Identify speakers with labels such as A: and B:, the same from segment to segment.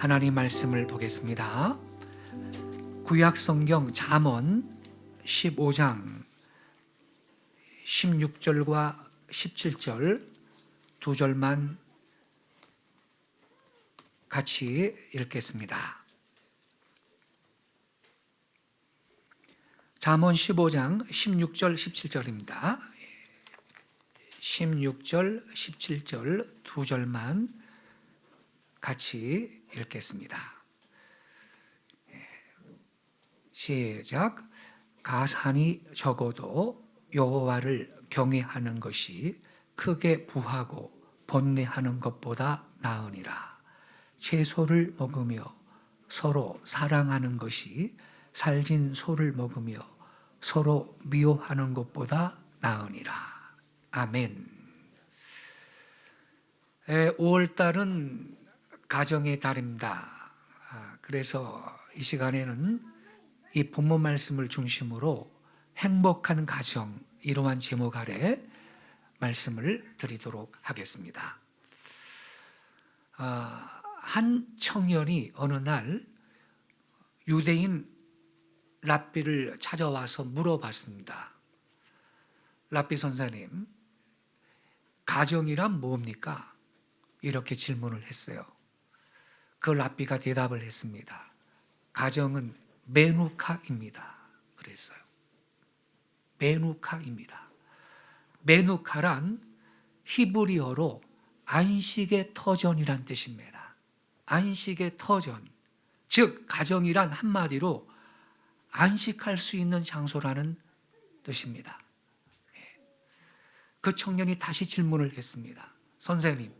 A: 하나님 말씀을 보겠습니다. 구약 성경 잠언 15장 16절과 17절 두 절만 같이 읽겠습니다. 잠언 15장 16절 17절입니다. 16절 17절 두 절만 같이 읽겠습니다. 시작. 가산이 적어도 여호와를 경외하는 것이 크게 부하고 번뇌하는 것보다 나으니라. 채소를 먹으며 서로 사랑하는 것이 살진 소를 먹으며 서로 미워하는 것보다 나으니라. 아멘. 5월달은 가정의 달입니다. 그래서 이 시간에는 이 본문 말씀을 중심으로 행복한 가정, 이러한 제목 아래 말씀을 드리도록 하겠습니다. 한 청년이 어느 날 유대인 랍비를 찾아와서 물어봤습니다. 랍비 선생님, 가정이란 뭡니까? 이렇게 질문을 했어요. 그 랍비가 대답을 했습니다. 가정은 메누카입니다. 그랬어요. 메누카입니다. 메누카란 히브리어로 안식의 터전이란 뜻입니다. 안식의 터전, 즉 가정이란 한마디로 안식할 수 있는 장소라는 뜻입니다. 그 청년이 다시 질문을 했습니다. 선생님,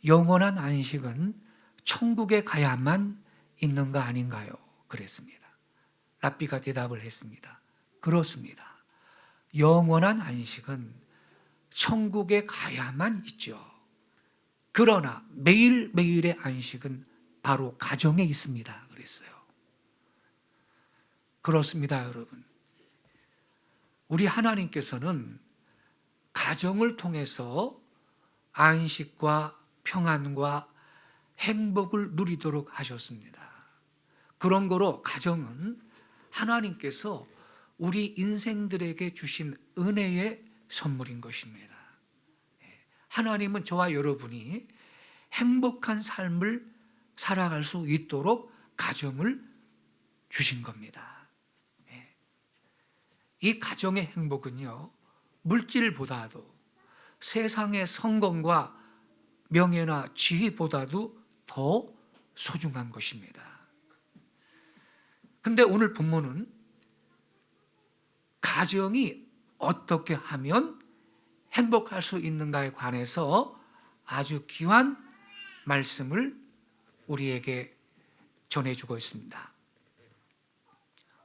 A: 영원한 안식은 천국에 가야만 있는 거 아닌가요? 그랬습니다. 랍비가 대답을 했습니다. 그렇습니다. 영원한 안식은 천국에 가야만 있죠. 그러나 매일매일의 안식은 바로 가정에 있습니다. 그랬어요. 그렇습니다, 여러분. 우리 하나님께서는 가정을 통해서 안식과 평안과 행복을 누리도록 하셨습니다. 그런 거로 가정은 하나님께서 우리 인생들에게 주신 은혜의 선물인 것입니다. 하나님은 저와 여러분이 행복한 삶을 살아갈 수 있도록 가정을 주신 겁니다. 이 가정의 행복은요, 물질보다도 세상의 성공과 명예나 지위보다도 더 소중한 것입니다. 근데 오늘 본문은 가정이 어떻게 하면 행복할 수 있는가에 관해서 아주 귀한 말씀을 우리에게 전해주고 있습니다.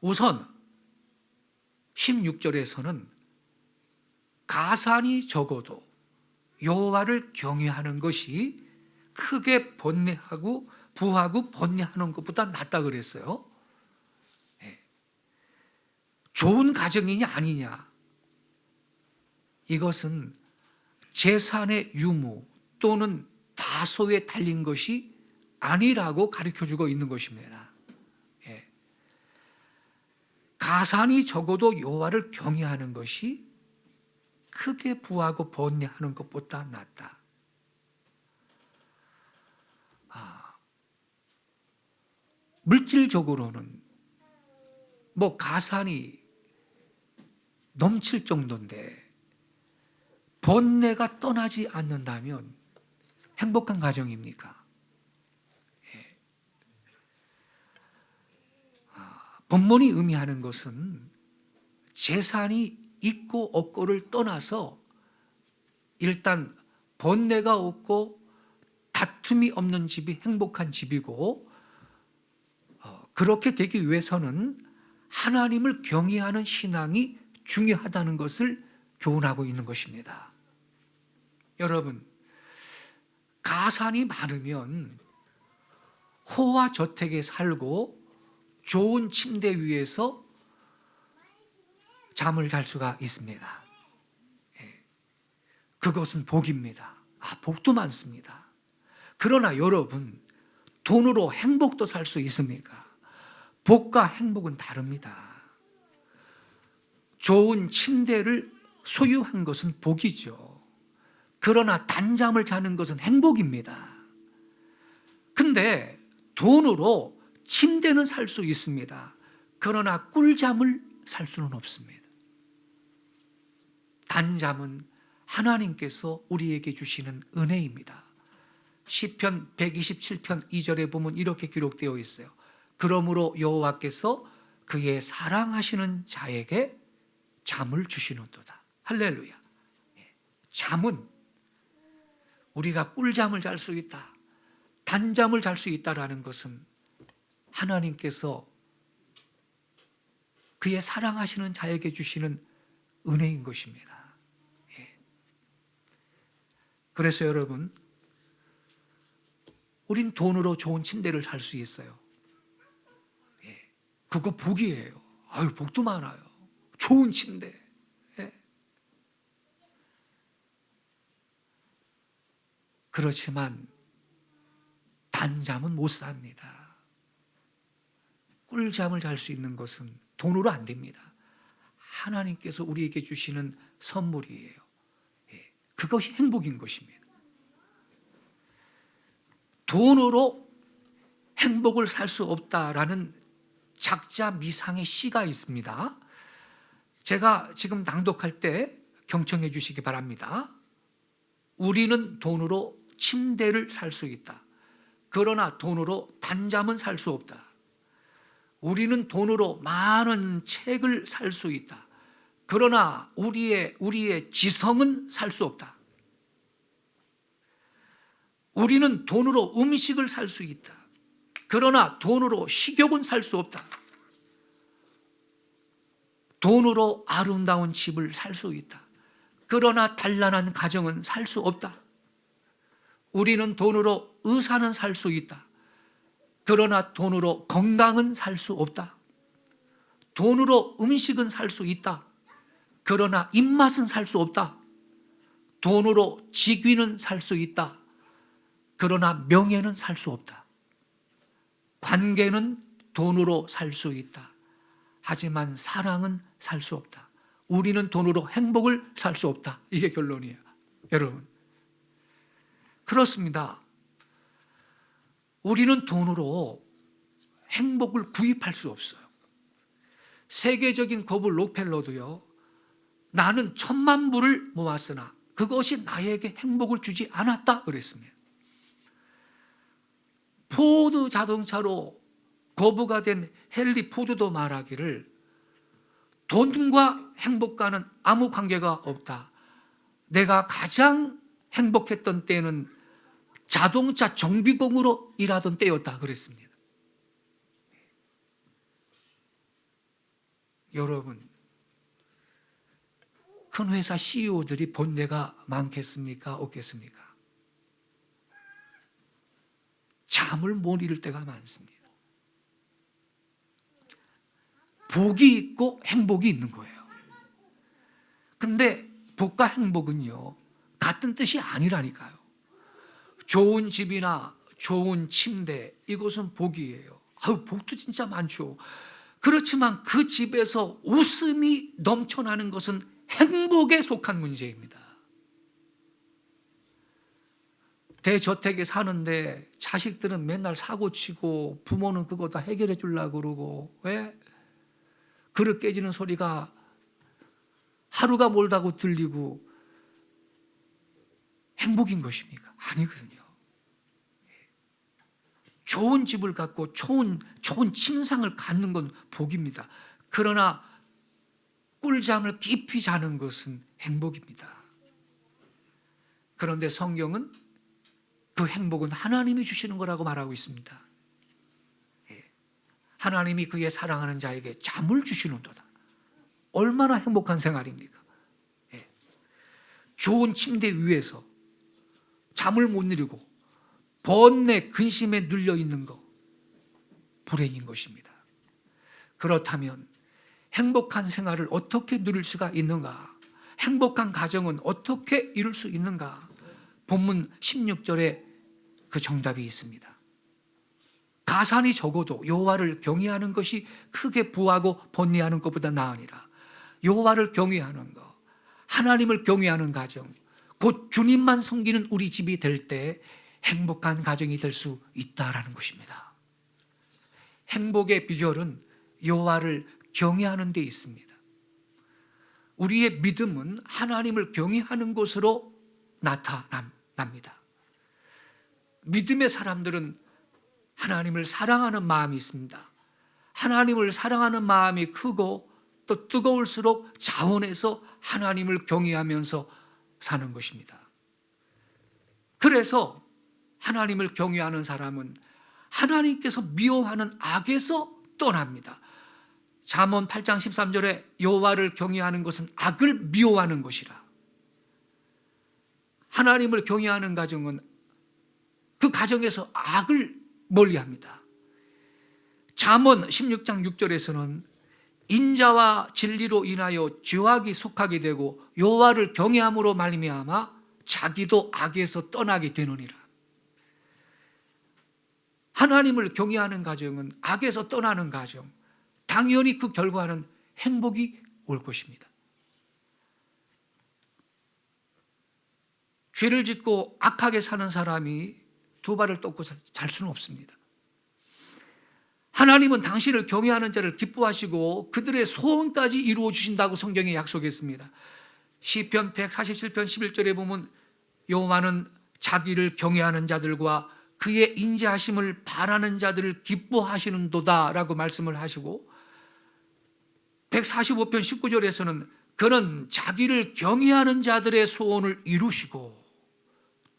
A: 우선 16절에서는 가산이 적어도 여호와를 경외하는 것이 크게 번뇌하고 부하고 번뇌하는 것보다 낫다 그랬어요. 좋은 가정이냐 아니냐, 이것은 재산의 유무 또는 다소에 달린 것이 아니라고 가르쳐주고 있는 것입니다. 가산이 적어도 여호와를 경외하는 것이 크게 부하고 번뇌하는 것보다 낫다. 물질적으로는 가산이 넘칠 정도인데 번뇌가 떠나지 않는다면 행복한 가정입니까? 본문이 의미하는 것은 재산이 있고 없고를 떠나서 일단 번뇌가 없고 다툼이 없는 집이 행복한 집이고, 그렇게 되기 위해서는 하나님을 경외하는 신앙이 중요하다는 것을 교훈하고 있는 것입니다. 여러분, 가산이 많으면 호화 저택에 살고 좋은 침대 위에서 잠을 잘 수가 있습니다. 그것은 복입니다. 복도 많습니다. 그러나 여러분, 돈으로 행복도 살 수 있습니까? 복과 행복은 다릅니다. 좋은 침대를 소유한 것은 복이죠. 그러나 단잠을 자는 것은 행복입니다. 근데 돈으로 침대는 살 수 있습니다. 그러나 꿀잠을 살 수는 없습니다. 단잠은 하나님께서 우리에게 주시는 은혜입니다. 시편 127편 2절에 보면 이렇게 기록되어 있어요. 그러므로 여호와께서 그의 사랑하시는 자에게 잠을 주시는도다. 할렐루야. 잠은 우리가 꿀잠을 잘 수 있다, 단잠을 잘 수 있다라는 것은 하나님께서 그의 사랑하시는 자에게 주시는 은혜인 것입니다. 그래서 여러분, 우린 돈으로 좋은 침대를 살 수 있어요. 그거 복이에요. 아유, 복도 많아요. 좋은 침대. 그렇지만 단잠은 못 삽니다. 꿀잠을 잘 수 있는 것은 돈으로 안 됩니다. 하나님께서 우리에게 주시는 선물이에요. 그것이 행복인 것입니다. 돈으로 행복을 살 수 없다라는 작자 미상의 시가 있습니다. 제가 지금 낭독할 때 경청해 주시기 바랍니다. 우리는 돈으로 침대를 살 수 있다. 그러나 돈으로 단잠은 살 수 없다. 우리는 돈으로 많은 책을 살 수 있다. 그러나 우리의 지성은 살 수 없다. 우리는 돈으로 음식을 살 수 있다. 그러나 돈으로 식욕은 살 수 없다. 돈으로 아름다운 집을 살 수 있다. 그러나 단란한 가정은 살 수 없다. 우리는 돈으로 의사는 살 수 있다. 그러나 돈으로 건강은 살 수 없다. 돈으로 음식은 살 수 있다. 그러나 입맛은 살 수 없다. 돈으로 직위는 살 수 있다. 그러나 명예는 살 수 없다. 관계는 돈으로 살 수 있다. 하지만 사랑은 살 수 없다. 우리는 돈으로 행복을 살 수 없다. 이게 결론이에요. 여러분, 그렇습니다. 우리는 돈으로 행복을 구입할 수 없어요. 세계적인 거부 록펠러도요, 나는 1,000만 불을 모았으나 그것이 나에게 행복을 주지 않았다 그랬습니다. 포드 자동차로 거부가 된 헨리 포드도 말하기를 돈과 행복과는 아무 관계가 없다. 내가 가장 행복했던 때는 자동차 정비공으로 일하던 때였다 그랬습니다. 여러분, 큰 회사 CEO들이 본대가 많겠습니까? 없겠습니까? 잠을 못 이룰 때가 많습니다. 복이 있고 행복이 있는 거예요. 근데 복과 행복은요, 같은 뜻이 아니라니까요. 좋은 집이나 좋은 침대, 이것은 복이에요. 아유, 복도 진짜 많죠. 그렇지만 그 집에서 웃음이 넘쳐나는 것은 행복에 속한 문제입니다. 대저택에 사는데 자식들은 맨날 사고치고 부모는 그거 다 해결해 주려고 그러고, 왜? 그릇 깨지는 소리가 하루가 멀다고 들리고 행복인 것입니까? 아니거든요. 좋은 집을 갖고 좋은 침상을 갖는 건 복입니다. 그러나 꿀잠을 깊이 자는 것은 행복입니다. 그런데 성경은 그 행복은 하나님이 주시는 거라고 말하고 있습니다. 하나님이 그의 사랑하는 자에게 잠을 주시는도다. 얼마나 행복한 생활입니까? 좋은 침대 위에서 잠을 못 이루고 번뇌 근심에 눌려 있는 거, 불행인 것입니다. 그렇다면 행복한 생활을 어떻게 누릴 수가 있는가? 행복한 가정은 어떻게 이룰 수 있는가? 본문 16절에 그 정답이 있습니다. 가산이 적어도 여호와를 경외하는 것이 크게 부하고 번뇌하는 것보다 나으니라. 여호와를 경외하는 것, 하나님을 경외하는 가정, 곧 주님만 섬기는 우리 집이 될 때 행복한 가정이 될 수 있다라는 것입니다. 행복의 비결은 여호와를 경외하는 데 있습니다. 우리의 믿음은 하나님을 경외하는 것으로 나타납니다. 믿음의 사람들은 하나님을 사랑하는 마음이 있습니다. 하나님을 사랑하는 마음이 크고 또 뜨거울수록 자원해서 하나님을 경외하면서 사는 것입니다. 그래서 하나님을 경외하는 사람은 하나님께서 미워하는 악에서 떠납니다. 잠언 8장 13절에 여호와를 경외하는 것은 악을 미워하는 것이라. 하나님을 경외하는 가정은 그 가정에서 악을 멀리합니다. 잠언 16장 6절에서는 인자와 진리로 인하여 죄악이 속하게 되고 여호와를 경외함으로 말미암아 자기도 악에서 떠나게 되느니라. 하나님을 경외하는 가정은 악에서 떠나는 가정, 당연히 그 결과는 행복이 올 것입니다. 죄를 짓고 악하게 사는 사람이 두 발을 뻗고 살 수는 없습니다. 하나님은 당신을 경외하는 자를 기뻐하시고 그들의 소원까지 이루어 주신다고 성경에 약속했습니다. 시편 147편 11절에 보면 여호와는 자기를 경외하는 자들과 그의 인자하심을 바라는 자들을 기뻐하시는도다 라고 말씀을 하시고, 145편 19절에서는 그는 자기를 경외하는 자들의 소원을 이루시고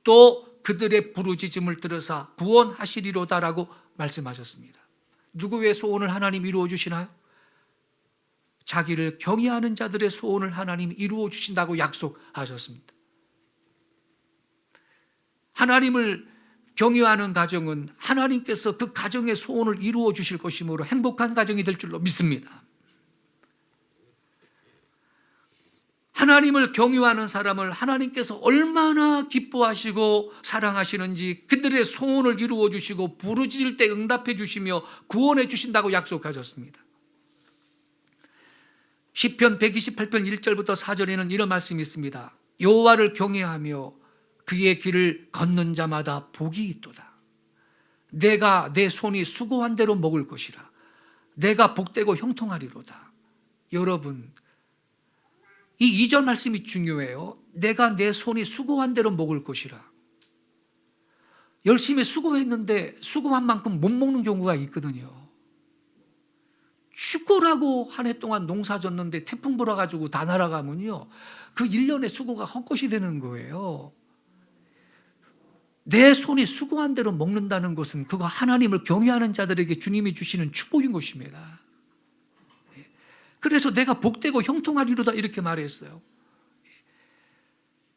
A: 또 그들의 부르짖음을 들으사 구원하시리로다라고 말씀하셨습니다. 누구의 소원을 하나님 이루어 주시나요? 자기를 경외하는 자들의 소원을 하나님 이루어 주신다고 약속하셨습니다. 하나님을 경외하는 가정은 하나님께서 그 가정의 소원을 이루어 주실 것이므로 행복한 가정이 될 줄로 믿습니다. 하나님을 경외하는 사람을 하나님께서 얼마나 기뻐하시고 사랑하시는지 그들의 소원을 이루어 주시고 부르짖을 때 응답해 주시며 구원해 주신다고 약속하셨습니다. 시편 128편 1절부터 4절에는 이런 말씀이 있습니다. 여호와를 경외하며 그의 길을 걷는 자마다 복이 있도다. 내가 내 손이 수고한 대로 먹을 것이라. 내가 복되고 형통하리로다. 여러분, 이 2절 말씀이 중요해요. 내가 내 손이 수고한 대로 먹을 것이라. 열심히 수고했는데 수고한 만큼 못 먹는 경우가 있거든요. 죽고라고 한 해 동안 농사 졌는데 태풍 불어가지고 다 날아가면요, 그 1년의 수고가 헛것이 되는 거예요. 내 손이 수고한 대로 먹는다는 것은 그거 하나님을 경외하는 자들에게 주님이 주시는 축복인 것입니다. 그래서 내가 복되고 형통하리로다 이렇게 말했어요.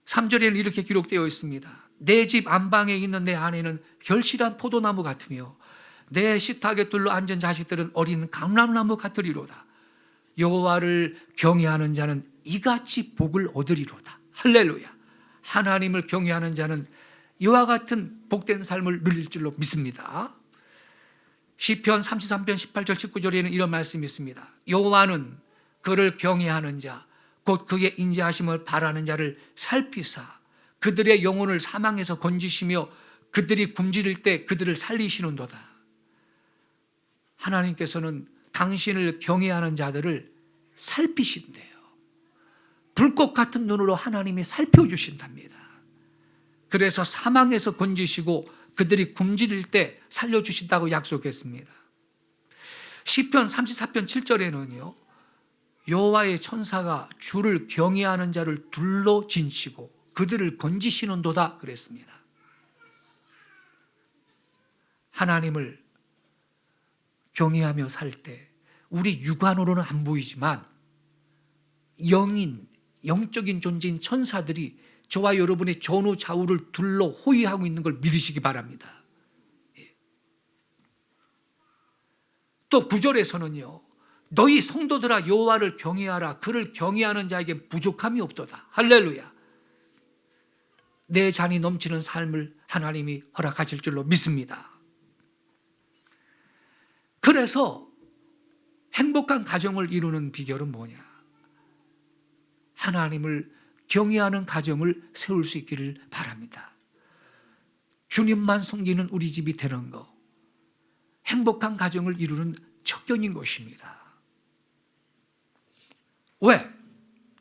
A: 3절에는 이렇게 기록되어 있습니다. 내 집 안방에 있는 내 아내는 결실한 포도나무 같으며 내 식탁에 둘러 앉은 자식들은 어린 감람나무 같으리로다. 여호와를 경외하는 자는 이같이 복을 얻으리로다. 할렐루야. 하나님을 경외하는 자는 이와 같은 복된 삶을 누릴 줄로 믿습니다. 시편 33편 18절 19절에는 이런 말씀이 있습니다. 여호와는 그를 경외하는 자, 곧 그의 인자하심을 바라는 자를 살피사 그들의 영혼을 사망에서 건지시며 그들이 굶주릴 때 그들을 살리시는도다. 하나님께서는 당신을 경외하는 자들을 살피신대요. 불꽃 같은 눈으로 하나님이 살펴주신답니다. 그래서 사망에서 건지시고 그들이 굶주릴 때 살려주신다고 약속했습니다. 시편 34편 7절에는요, 여호와의 천사가 주를 경외하는 자를 둘러 진치고 그들을 건지시는도다 그랬습니다. 하나님을 경외하며 살 때 우리 육안으로는 안 보이지만 영적인 존재인 천사들이 저와 여러분의 전후 좌우를 둘러 호위하고 있는 걸 믿으시기 바랍니다. 또 9절에서는요, 너희 성도들아 여호와를 경외하라. 그를 경외하는 자에게 부족함이 없도다. 할렐루야. 내 잔이 넘치는 삶을 하나님이 허락하실 줄로 믿습니다. 그래서 행복한 가정을 이루는 비결은 뭐냐? 하나님을 경외하는 가정을 세울 수 있기를 바랍니다. 주님만 섬기는 우리 집이 되는 것, 행복한 가정을 이루는 척견인 것입니다. 왜?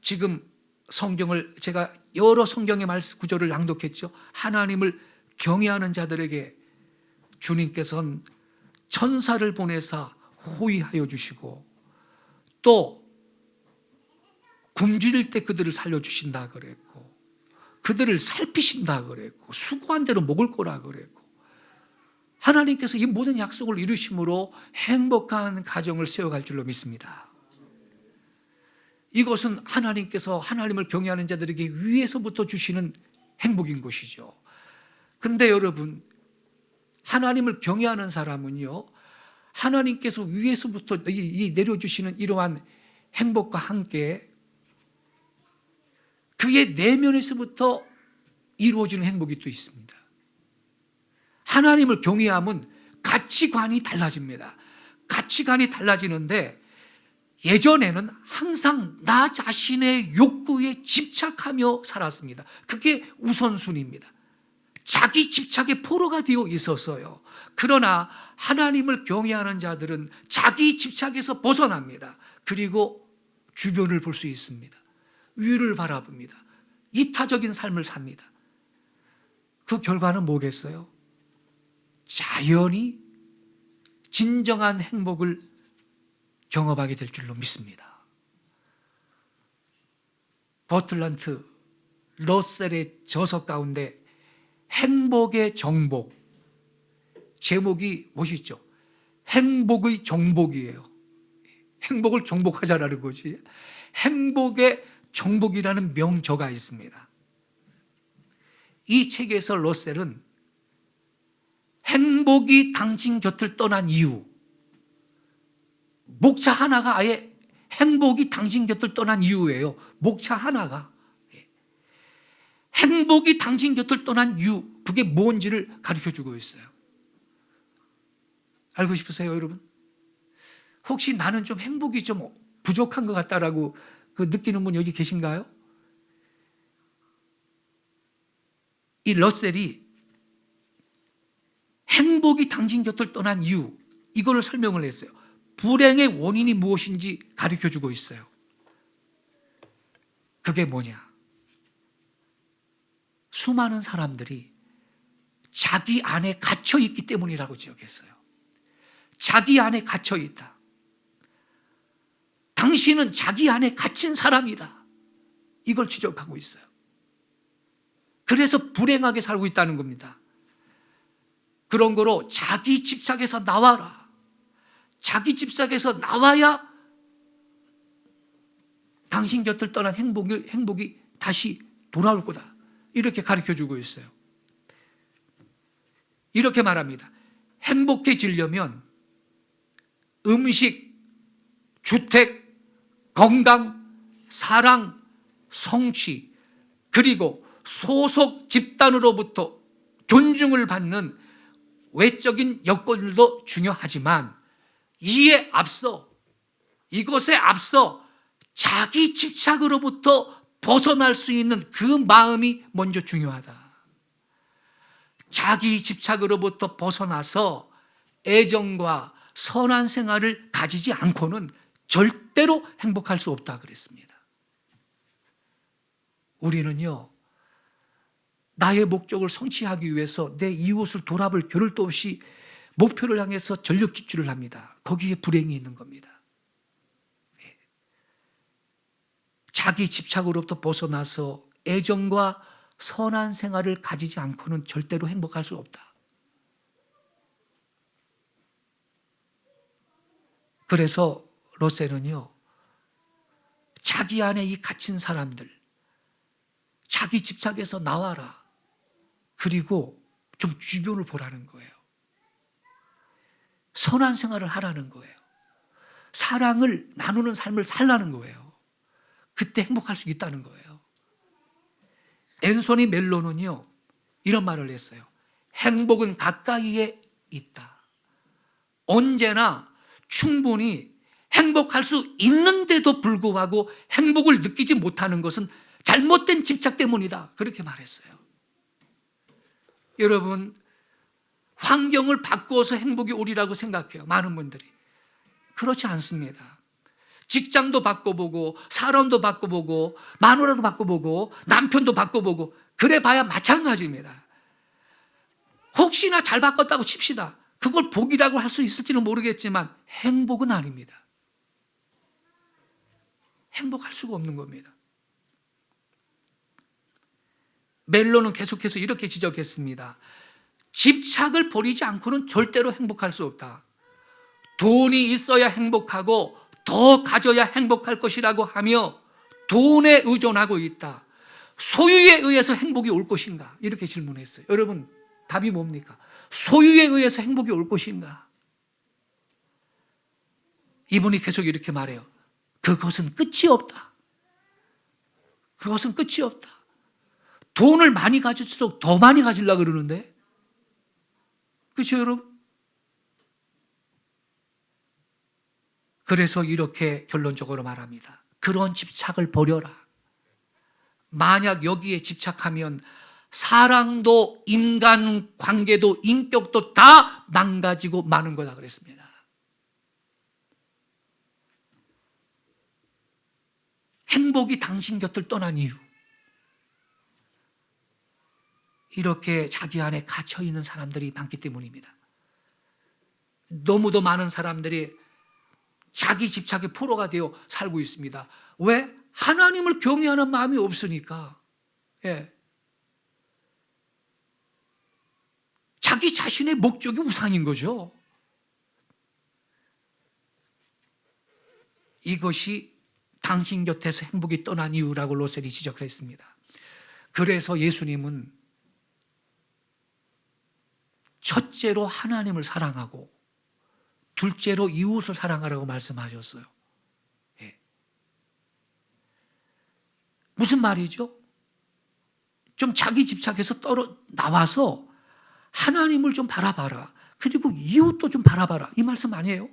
A: 지금 성경을 제가 여러 성경의 말씀 구절을 낭독했죠. 하나님을 경외하는 자들에게 주님께서는 천사를 보내사 호위하여 주시고 또 굶주릴 때 그들을 살려주신다 그랬고 그들을 살피신다 그랬고 수고한 대로 먹을 거라 그랬고 하나님께서 이 모든 약속을 이루심으로 행복한 가정을 세워갈 줄로 믿습니다. 이것은 하나님께서 하나님을 경외하는 자들에게 위에서부터 주시는 행복인 것이죠. 근데 여러분, 하나님을 경외하는 사람은요, 하나님께서 위에서부터 내려주시는 이러한 행복과 함께 그의 내면에서부터 이루어지는 행복이 또 있습니다. 하나님을 경외하면 가치관이 달라집니다. 가치관이 달라지는데 예전에는 항상 나 자신의 욕구에 집착하며 살았습니다. 그게 우선순위입니다. 자기 집착의 포로가 되어 있었어요. 그러나 하나님을 경외하는 자들은 자기 집착에서 벗어납니다. 그리고 주변을 볼 수 있습니다. 위를 바라봅니다. 이타적인 삶을 삽니다. 그 결과는 뭐겠어요? 자연히 진정한 행복을 경험하게 될 줄로 믿습니다. 버틀란트 러셀의 저서 가운데 행복의 정복, 제목이 멋있죠. 행복의 정복이에요. 행복을 정복하자라는 거지. 행복의 정복이라는 명저가 있습니다. 이 책에서 러셀은 행복이 당신 곁을 떠난 이유, 목차 하나가 아예 행복이 당신 곁을 떠난 이유예요. 목차 하나가. 행복이 당신 곁을 떠난 이유, 그게 뭔지를 가르쳐주고 있어요. 알고 싶으세요, 여러분? 혹시 나는 좀 행복이 좀 부족한 것 같다라고 느끼는 분 여기 계신가요? 이 러셀이 행복이 당신 곁을 떠난 이유, 이거를 설명을 했어요. 불행의 원인이 무엇인지 가르쳐주고 있어요. 그게 뭐냐? 수많은 사람들이 자기 안에 갇혀있기 때문이라고 지적했어요. 자기 안에 갇혀있다. 당신은 자기 안에 갇힌 사람이다. 이걸 지적하고 있어요. 그래서 불행하게 살고 있다는 겁니다. 그런 거로 자기 집착에서 나와라. 자기 집착에서 나와야 당신 곁을 떠난 행복이 다시 돌아올 거다. 이렇게 가르쳐주고 있어요. 이렇게 말합니다. 행복해지려면 음식, 주택, 건강, 사랑, 성취, 그리고 소속 집단으로부터 존중을 받는 외적인 여건들도 중요하지만 이것에 앞서 자기 집착으로부터 벗어날 수 있는 그 마음이 먼저 중요하다. 자기 집착으로부터 벗어나서 애정과 선한 생활을 가지지 않고는 절대로 행복할 수 없다 그랬습니다. 우리는요, 나의 목적을 성취하기 위해서 내 이웃을 돌아볼 겨를도 없이 목표를 향해서 전력 질주를 합니다. 거기에 불행이 있는 겁니다. 자기 집착으로부터 벗어나서 애정과 선한 생활을 가지지 않고는 절대로 행복할 수 없다. 그래서 러셀은요, 자기 안에 이 갇힌 사람들, 자기 집착에서 나와라. 그리고 좀 주변을 보라는 거예요. 선한 생활을 하라는 거예요. 사랑을 나누는 삶을 살라는 거예요. 그때 행복할 수 있다는 거예요. 앤소니 멜로는요, 이런 말을 했어요. 행복은 가까이에 있다. 언제나 충분히 행복할 수 있는데도 불구하고 행복을 느끼지 못하는 것은 잘못된 집착 때문이다. 그렇게 말했어요. 여러분, 환경을 바꾸어서 행복이 오리라고 생각해요. 많은 분들이. 그렇지 않습니다. 직장도 바꿔보고 사람도 바꿔보고 마누라도 바꿔보고 남편도 바꿔보고 그래 봐야 마찬가지입니다. 혹시나 잘 바꿨다고 칩시다. 그걸 복이라고 할 수 있을지는 모르겠지만 행복은 아닙니다. 행복할 수가 없는 겁니다. 멜로는 계속해서 이렇게 지적했습니다. 집착을 버리지 않고는 절대로 행복할 수 없다. 돈이 있어야 행복하고 더 가져야 행복할 것이라고 하며 돈에 의존하고 있다. 소유에 의해서 행복이 올 것인가? 이렇게 질문했어요. 여러분, 답이 뭡니까? 소유에 의해서 행복이 올 것인가? 이분이 계속 이렇게 말해요. 그것은 끝이 없다. 그것은 끝이 없다. 돈을 많이 가질수록 더 많이 가지려고 그러는데, 그렇죠, 여러분? 그래서 이렇게 결론적으로 말합니다. 그런 집착을 버려라. 만약 여기에 집착하면 사랑도 인간 관계도 인격도 다 망가지고 마는 거다 그랬습니다. 행복이 당신 곁을 떠난 이유, 이렇게 자기 안에 갇혀있는 사람들이 많기 때문입니다. 너무도 많은 사람들이 자기 집착의 포로가 되어 살고 있습니다. 왜? 하나님을 경외하는 마음이 없으니까. 예. 자기 자신의 목적이 우상인 거죠. 이것이 당신 곁에서 행복이 떠난 이유라고 로셀이 지적을 했습니다. 그래서 예수님은 첫째로 하나님을 사랑하고 둘째로 이웃을 사랑하라고 말씀하셨어요. 예. 무슨 말이죠? 좀 자기 집착에서 나와서 하나님을 좀 바라봐라. 그리고 이웃도 좀 바라봐라. 이 말씀 아니에요?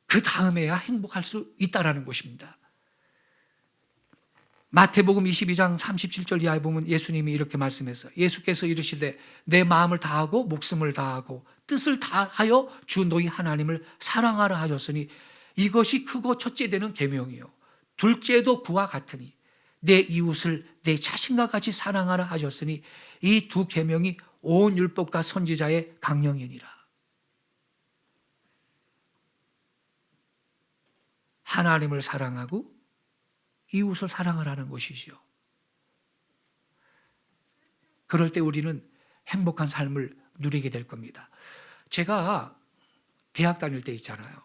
A: 그 다음에야 행복할 수 있다라는 것입니다. 마태복음 22장 37절 이하에 보면 예수님이 이렇게 말씀했어요. 예수께서 이르시되 내 마음을 다하고 목숨을 다하고 뜻을 다하여 주 너희 하나님을 사랑하라 하셨으니 이것이 크고 첫째 되는 계명이요 둘째도 그와 같으니 내 이웃을 내 자신과 같이 사랑하라 하셨으니 이 두 계명이 온 율법과 선지자의 강령이니라. 하나님을 사랑하고 이웃을 사랑하라는 것이지요. 그럴 때 우리는 행복한 삶을 누리게 될 겁니다. 제가 대학 다닐 때 있잖아요.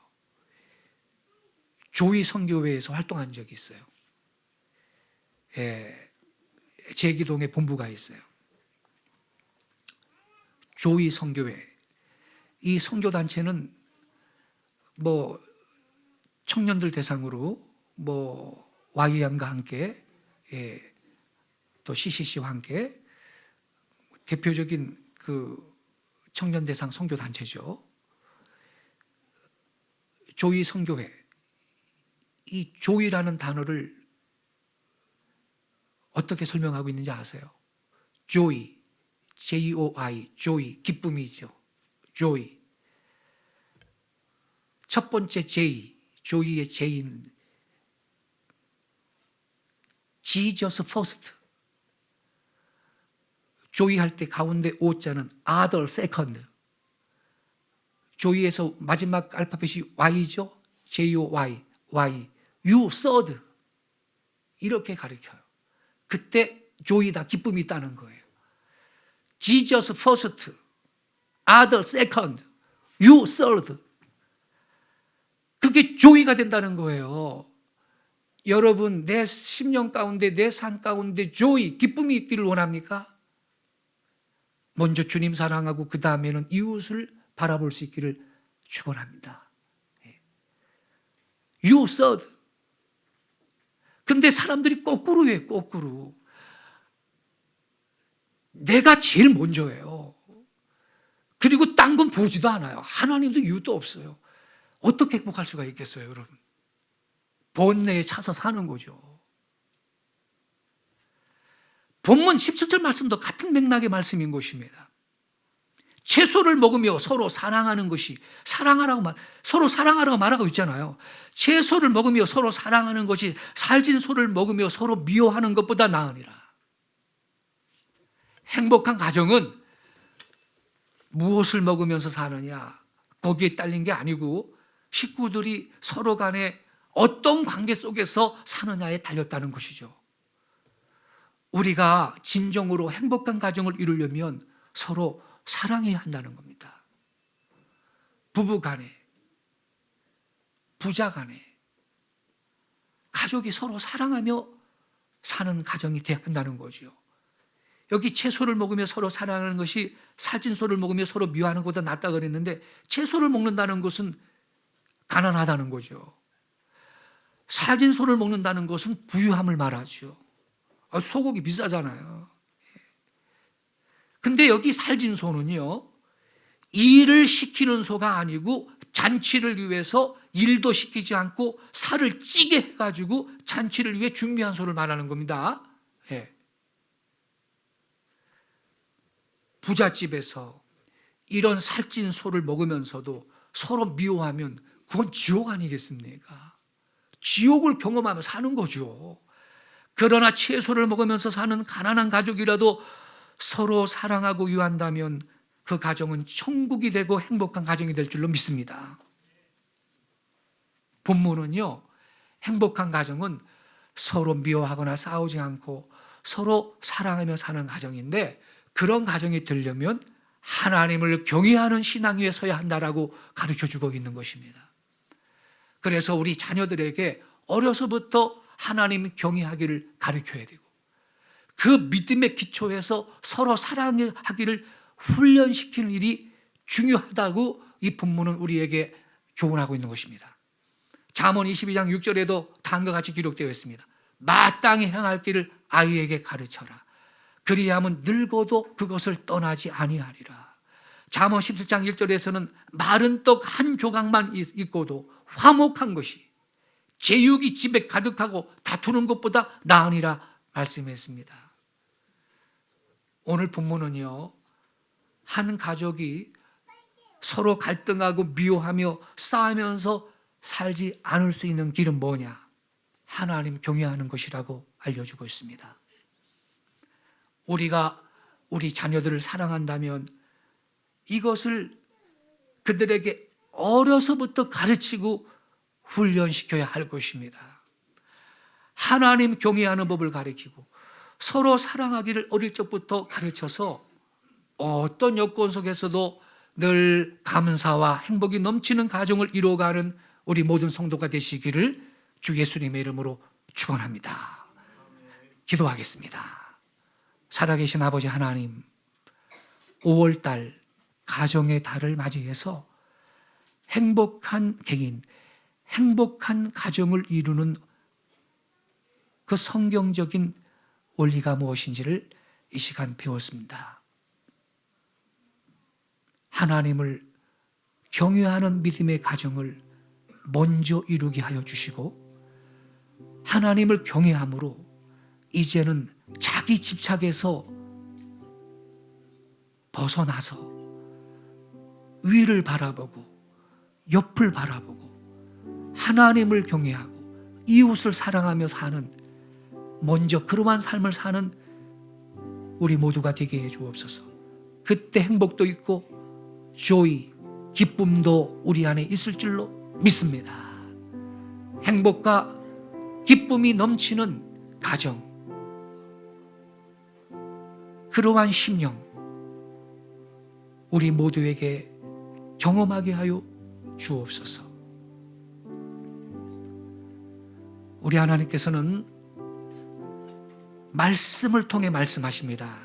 A: 조이 선교회에서 활동한 적이 있어요. 제기동에 본부가 있어요. 조이 선교회. 이 선교단체는 청년들 대상으로 YM과 함께 또 CCC와 함께 대표적인 그 청년 대상 선교 단체죠. 조이 선교회. 이 조이라는 단어를 어떻게 설명하고 있는지 아세요? 조이, J-O-I, 조이, 기쁨이죠. 조이. 첫 번째 J, 조이의 J는 Jesus first. 조이 할 때 가운데 O자는 other second. 조이에서 마지막 알파벳이 Y죠. J-O-Y, Y. You third. 이렇게 가르쳐요. 그때 조이다, 기쁨이 있다는 거예요. Jesus first, other second, you third. 그게 조이가 된다는 거예요. 여러분, 내 심령 가운데, 내 삶 가운데 조이, 기쁨이 있기를 원합니까? 먼저 주님 사랑하고 그 다음에는 이웃을 바라볼 수 있기를 축원합니다. You third. 근데 사람들이 거꾸로 해요, 거꾸로. 내가 제일 먼저예요. 그리고 딴 건 보지도 않아요. 하나님도 이유도 없어요. 어떻게 행복할 수가 있겠어요, 여러분? 본내에 차서 사는 거죠. 본문 17절 말씀도 같은 맥락의 말씀인 것입니다. 채소를 먹으며 서로 사랑하는 것이, 서로 사랑하라고 말하고 있잖아요. 채소를 먹으며 서로 사랑하는 것이 살찐 소를 먹으며 서로 미워하는 것보다 나으니라. 행복한 가정은 무엇을 먹으면서 사느냐, 거기에 딸린 게 아니고 식구들이 서로 간에 어떤 관계 속에서 사느냐에 달렸다는 것이죠. 우리가 진정으로 행복한 가정을 이루려면 서로 사랑해야 한다는 겁니다. 부부 간에, 부자 간에, 가족이 서로 사랑하며 사는 가정이 돼야 한다는 거죠. 여기 채소를 먹으며 서로 사랑하는 것이 살찐 소를 먹으며 서로 미워하는 것보다 낫다고 그랬는데, 채소를 먹는다는 것은 가난하다는 거죠. 살찐 소를 먹는다는 것은 부유함을 말하죠. 소고기 비싸잖아요. 근데 여기 살찐 소는요, 일을 시키는 소가 아니고 잔치를 위해서 일도 시키지 않고 살을 찌게 해가지고 잔치를 위해 준비한 소를 말하는 겁니다. 예. 부잣집에서 이런 살찐 소를 먹으면서도 서로 미워하면 그건 지옥 아니겠습니까? 지옥을 경험하며 사는 거죠. 그러나 채소를 먹으면서 사는 가난한 가족이라도 서로 사랑하고 위한다면 그 가정은 천국이 되고 행복한 가정이 될 줄로 믿습니다. 본문은요, 행복한 가정은 서로 미워하거나 싸우지 않고 서로 사랑하며 사는 가정인데, 그런 가정이 되려면 하나님을 경외하는 신앙 위에 서야 한다라고 가르쳐주고 있는 것입니다. 그래서 우리 자녀들에게 어려서부터 하나님 경외하기를 가르쳐야 되고, 그 믿음의 기초에서 서로 사랑하기를 훈련시키는 일이 중요하다고 이 본문은 우리에게 교훈하고 있는 것입니다. 잠언 22장 6절에도 다음과 같이 기록되어 있습니다. 마땅히 행할 길을 아이에게 가르쳐라. 그리하면 늙어도 그것을 떠나지 아니하리라. 잠언 17장 1절에서는 마른 떡 한 조각만 있고도 화목한 것이 제육이 집에 가득하고 다투는 것보다 나으니라 말씀했습니다. 오늘 본문은요, 한 가족이 서로 갈등하고 미워하며 싸우면서 살지 않을 수 있는 길은 뭐냐? 하나님 경외하는 것이라고 알려주고 있습니다. 우리가 우리 자녀들을 사랑한다면 이것을 그들에게 어려서부터 가르치고 훈련시켜야 할 것입니다. 하나님 경외하는 법을 가르치고 서로 사랑하기를 어릴 적부터 가르쳐서 어떤 여건 속에서도 늘 감사와 행복이 넘치는 가정을 이루어가는 우리 모든 성도가 되시기를 주 예수님의 이름으로 축원합니다. 기도하겠습니다. 살아계신 아버지 하나님, 5월달 가정의 달을 맞이해서 행복한 개인, 행복한 가정을 이루는 그 성경적인 원리가 무엇인지를 이 시간 배웠습니다. 하나님을 경외하는 믿음의 가정을 먼저 이루게 하여 주시고, 하나님을 경외함으로 이제는 자기 집착에서 벗어나서 위를 바라보고 옆을 바라보고 하나님을 경외하고 이웃을 사랑하며 사는, 먼저 그러한 삶을 사는 우리 모두가 되게 해 주옵소서. 그때 행복도 있고 조이, 기쁨도 우리 안에 있을 줄로 믿습니다. 행복과 기쁨이 넘치는 가정, 그러한 심령 우리 모두에게 경험하게 하여 주옵소서. 우리 하나님께서는 말씀을 통해 말씀하십니다.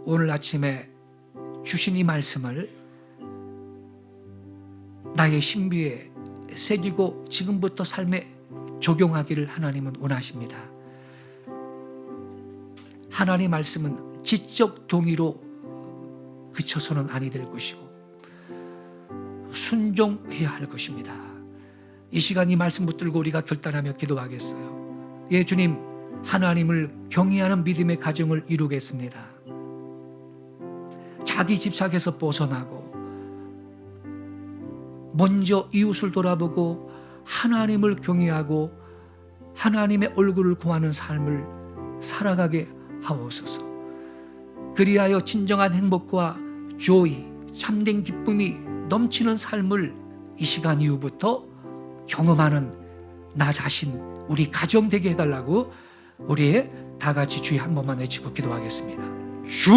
A: 오늘 아침에 주신 이 말씀을 나의 신비에 새기고 지금부터 삶에 적용하기를 하나님은 원하십니다. 하나님의 말씀은 지적 동의로 그쳐서는 아니 될 것이고 순종해야 할 것입니다. 이 시간 이 말씀 붙들고 우리가 결단하며 기도하겠어요. 예, 주님, 하나님을 경외하는 믿음의 가정을 이루겠습니다. 자기 집착에서 벗어나고 먼저 이웃을 돌아보고 하나님을 경외하고 하나님의 얼굴을 구하는 삶을 살아가게 하옵소서. 그리하여 진정한 행복과 조이, 참된 기쁨이 넘치는 삶을 이 시간 이후부터 경험하는 나 자신, 우리 가정 되게 해달라고 우리 다 같이 주여 한 번만 외치고 기도하겠습니다. 주